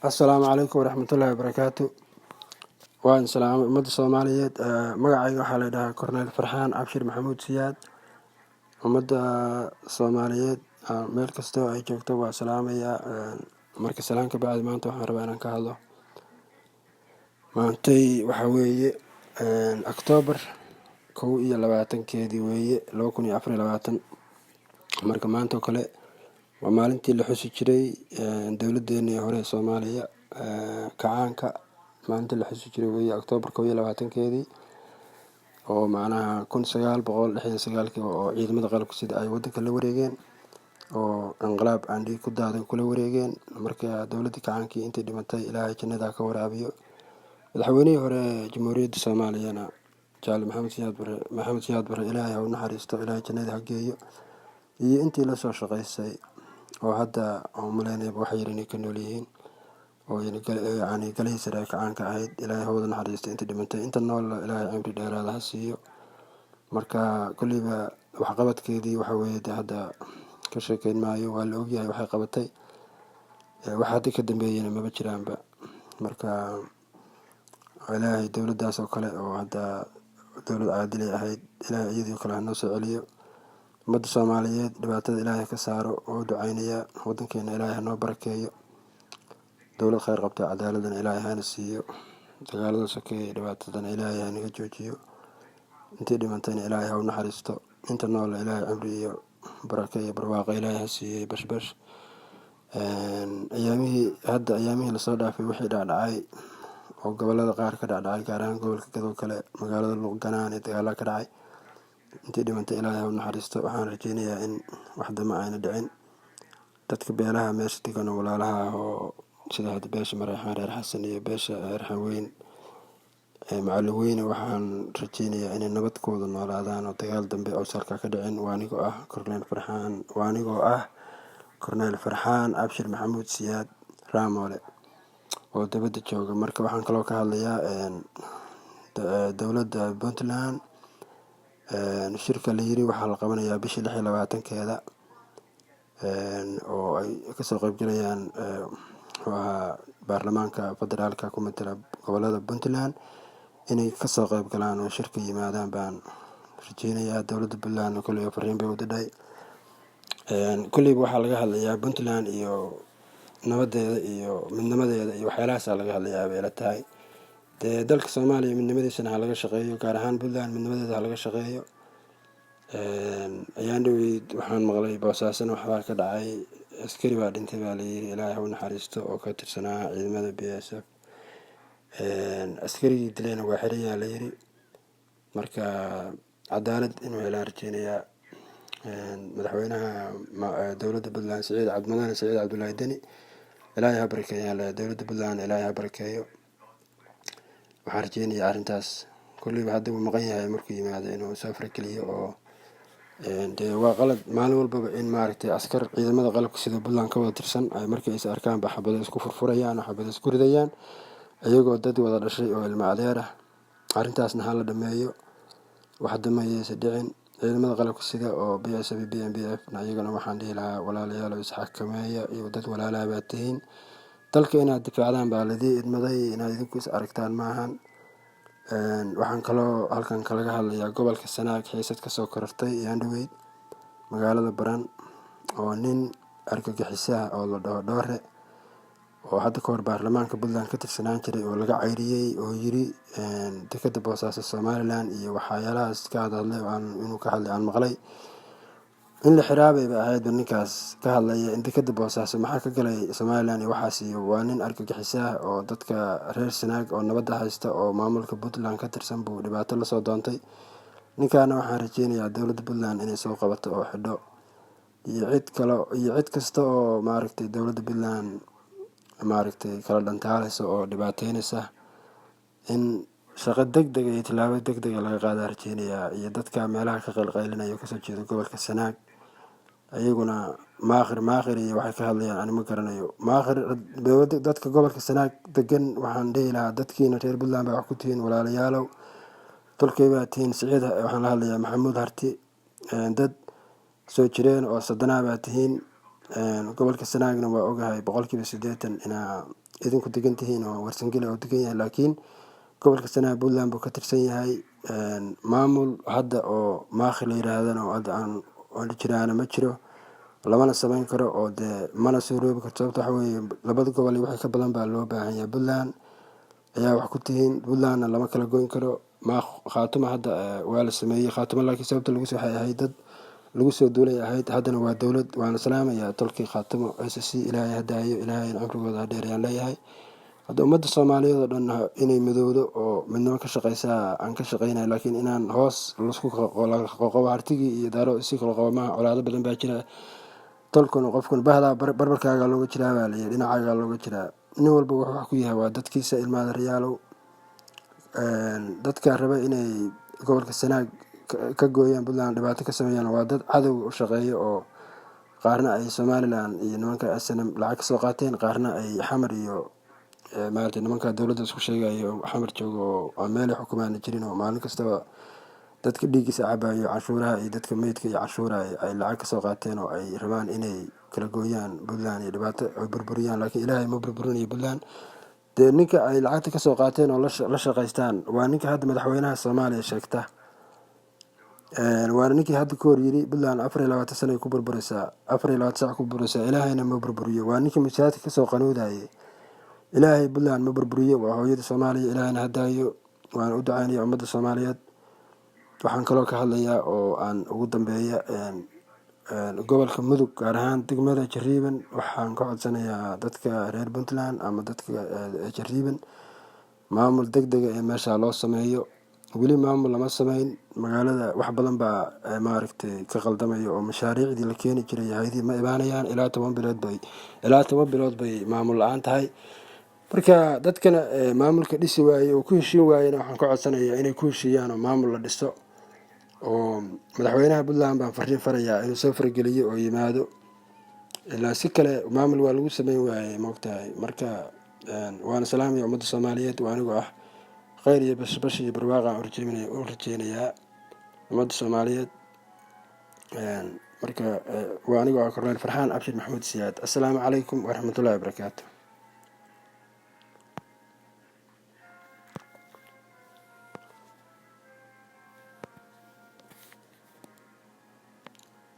Asalaamu calaykum waraxmatullaahi wabarakaatu. Waan salaamay ummadda Soomaaliyeed. Magacayga waxaa la yidhahaa Korneyl Farxaan Cabshir Maxamuud Siyaad. Ummadda Soomaaliyeed meel kastoo ay joogto waa salaamayaa. Marka salaan ka bacdi maanta waxaan rabaa inaan ka hadlo. Maantay waxaa weeye Oktoobar 21 weeye 2024. Marka maanta oo kale waa maalintii la xusi jiray dowladdeennii hore ee Soomaaliya kacaanka. Maalintii la xusi jiray weeye Oktoobar 21 oo macnaha 1969 oo ciidamada qalabka sida ay waddanka la wareegeen oo inqilaab aan dhiig ku daadan kula wareegeen. Marka dowladdii kacaankii intay dhimatay ilaahay jannada ka waraabiyo. Madaxweynihii hore ee Jamhuuriyadda Soomaaliyana Jaale Maxamed Siyaad Barre ilaahay ha u naxariisto, ilaahay jannada ha geeyo. Iyo intii la soo shaqaysay oo hadda aan maleynayba wax yar inay ka nool yihiin oo yacni galihii sare ee kacaanka ahayd, ilaahay ha wada naxariisto inta dhimatay. Inta nool ilaahay cimri dheeraada ha siiyo. Marka kolleyba waxqabadkeedii waxa weeye dee hadda ka sheekeyn maayo, waa la ogyahay waxay qabatay. Wax hadda ka dambeeyana maba jiraanba. Marka ilaahay dowladdaas oo kale oo hadda dowlad caadil ay ahayd, ilaahay iyadoo kale ha noo soo celiyo. Ummadda Soomaaliyeed dhibaatada ilaahay ka saaro oo u ducaynayaa. Waddankeena ilaahay ha noo barakeeyo. Dowlad khayr qabta cadaaladana ilaahay hana siiyo. Dagaalada sokeeye dhibaatadana ilaahay ha naga joojiyo. Intii dhimatayna ilaahay ha u naxariisto. Inta nool ilaahay cimri iyo barako iyo barwaaqo ilaahay ha siiyey bashbash. Ayaamihii lasoo dhaafay wixii dhacdhacay oo gobollada qaar ka dhacdhacay, gaar ahaan gobolka Gadow kale magaalada Luuqganaan ee dagaala ka dhacay. Intii dhimatay ilaahay ha u naxariisto. Waxaan rajeynayaa in wax dama ayna dhicin. Dadka beelaha meesha degan oo walaalaha ah oo sida hadda beesha Mareexaan reer Xasan iyo beesha reer Xaweyn Macallin Weyne, waxaan rajeynayaa inay nabadkooda noolaadaan oo dagaal dambe oo salka ka dhicin. Waa anigoo ah Korneyl Farxaan Cabshir Maxamuud Siyaad Raamoole oo dabadda jooga. Marka waxaan kaloo ka hadlayaa dowladda Puntland. Shirka la yiri waxaa la qabanayaa bishii 26-keeda oo ay kasoo qaybgalayaan baarlamaanka federaalka ku matala gobollada Puntland inay kasoo qaybgalaan oo shirka yimaadaan baan rajeynayaa. Dowladda Puntland kolley fariin bay u diray. Kolleyba waxaa laga hadlayaa Puntland iyo nabadeeda iyo midnimadeeda iyo waxyaalahaasa laga hadlayaa bay ila tahay. Dee dalka Soomaaliya midnimadiisana ha laga shaqeeyo, gaar ahaan Puntland midnimadeeda ha laga shaqeeyo. Ayaan dhaweyd waxaan maqlay Boosaasana waxbaa ka dhacay, askari baa dhintay baa la yiri, ilaahay ha u naxariisto, oo ka tirsanaa ciidamada BSF. Askarigii dilayna waa xiran yahay la yiri. Marka cadaalad inuu helaan rajeynayaa. Madaxweynaha dowladda Puntland Siciid Cabdullaahi Deni ilaahay ha barakeeyo. Dowladda Puntland ilaahay ha barakeeyo. Waxaan rajeynayaa arrintaas kolleyba hadda wuu maqan yahay, markuu yimaado inuu soo farageliyo oo dee waa qalad maalin walbaba in maaragtay askar ciidamada qalabka sida Puntland ka wada tirsan ay markii is arkaanba xabado isku furfurayaan oo xabado isku ridayaan iyagoo dad wada dhashay oo ilmo adeer ah. Arrintaasna ha la dhameeyo, wax damayeysa dhicin. Ciidamada qalabka sida oo BSF iyo BNBF iyagana waxaan dhihi lahaa walaalayaal is xakameeya iyo dad walaalaha baa tihiin. Dalka inaad difaacdaan baa ladii idmaday, inaad idinku is aragtaan maahan. Waxaan kaloo halkan kalaga hadlayaa gobolka Sanaag xiisad kasoo korortay ayaan dhaweyd magaalada Baran oo nin argagixisaha oo la dhaho Dhoore oo hadda ka hor baarlamaanka Puntland ka tirsanaan jiray oo laga cayriyey oo yiri dekedda Boosaaso Somaliland iyo waxyaalahaas ka hadlay inuu ka hadlay aan maqlay. In la xiraabay ba ahayd ninkaas ka hadlaya in dekedda Boosaaso maxaa ka galay Somaliland iyo waxaas. Iyo waa nin argagixisaha oo dadka reer Sanaag oo nabadda haysta oo maamulka Puntland ka tirsan buu dhibaato la soo doontay. Ninkaana waxaan rajeynayaa dowladda Puntland inay soo qabato oo xidho, iyo cid kasta oo maaragtay dowladda Puntland maaragtay kala dhantaalaysa oo dhibaateynaysa in shaqo degdeg iyo tilaabo degdeg laga qaadaa rajeynayaa. Iyo dadka meelaha ka qalqaylinaya kasoo jeeda gobolka Sanaag ayaguna maakhir iyo waxay ka hadlayaan ani ma garanayo. Dadka gobolka Sanaag degan waxaan dhihi lahaa dadkiina reer Puntland baa wax ku tihiin walaalayaalow, tolkay baa tihiin. Siciid waxaan la hadlayaa Maxamuud Harti, dad soo jireen oo sadanaa baa tihiin. gobolka sanaagna waa ogahay 80% inaa idinku degan tihiin oo warsangeli oo degan yahay, laakiin gobolka sanaag puntland buu ka tirsan yahay. maamul hadda oo maakhi la yiraahdana oo hadda aan jiraana ma jiro, lamana samayn karo oo dee mana suuroobi karto. sababta waxa weeye labada gobol iyo wixii ka badan baa loo baahan yahay. puntland ayaa wax ku tihiin, puntlandna lama kala goyn karo. khaatuma hadda waa la sameeyey khaatuma, laakiin sababta lagu soo waxay ahayd dad lagu soo duulay ahayd. haddana waa dowlad. waana salaamayaa tolkii khaatimo SSC, ilaahay hadaayo, ilaahay cumrigooda ha dheer ayaan leeyahay. hadda ummadda soomaaliyeed oo dhan inay midowdo oo midnimo ka shaqaysaa aan ka shaqaynayo, laakiin inaan hoos lasku qoqobo hartigii iyo daaro isi kala qobo maaha. colaado badan baa jira. tolkuna qofkuna bahdaa barbarkaaga looga jiraa baa layidhi, dhinacaaga looga jiraa. nin walba wuxuu wax ku yahay waa dadkiisa. ilmaada riyaalow dadka raba inay gobolka sanaag ka gooyaan puntland dhibaato ka sameeyaan waa dad cadow u shaqeeya, oo qaarna ay somalilan iyo nimanka snm lacag kasoo qaateen, qaarna ay xamar iyo maaragtay nimanka dowladda isku sheegayo xamar joogo oo meelay xukumaana jirin, oo maalin kastaba dadka dhiiggiisa cabayo canshuuraha iyo dadka meydka iyo canshuuraha ay lacag kasoo qaateen, oo ay rabaan inay kala gooyaan puntland iyo dhibaato ay burburiyaan. laakiin ilaahay ma burburinayo puntland. dee ninka ay lacagta kasoo qaateen oo la shaqaystaan waa ninka hadda madaxweynaha soomaaliya sheegta. waana ninkii hadda ka hor yiri puntland 24 sano ku burburaysaa, 24 saac ku burburaysaa, ilaahayna ma burburiyo. waa ninkii masaajidka kasoo qanuudayay. ilaahay puntland ma burburiyo, waa hooyada soomaaliya, ilaahayna hadaayo. waana u ducaynaya ummadda soomaaliyeed. waxaan kaloo ka hadlayaa oo aan ugu dambeeya gobolka mudug, gaar ahaan degmada jariiban. waxaan ka codsanayaa dadka reer puntland ama dadka jariiban maamul degdega ee meesha loo sameeyo. weli maamul lama sameyn. magaalada wax badan baa maaragtay ka qaldamaya, oo mashaariicdii la keeni jiray hay'adihii ma imaanayaan. ilaa 10 bilood bay maamul la-aan tahay. marka dadkana maamulka dhisi waaye oo ku heshiin waayena waxaan ka codsanayaa inay ku heshiiyaan oo maamul la dhiso. oo madaxweynaha puntland baan fariin farayaa inuu soo farageliyo oo yimaado. ilaa si kale maamul waa lagu sameyn waayey moogtahay. marka waana salaamaya ummadda soomaaliyeed. waa anigoo ah khayr iyo bashbash iyo barwaaqaan u rajeynayaa ummadda soomaaliyeed. marka waa anigoo ah korneyl farxaan abshir maxamuud siyaad. assalaamu calaykum waraxmatullahi wabarakaatu.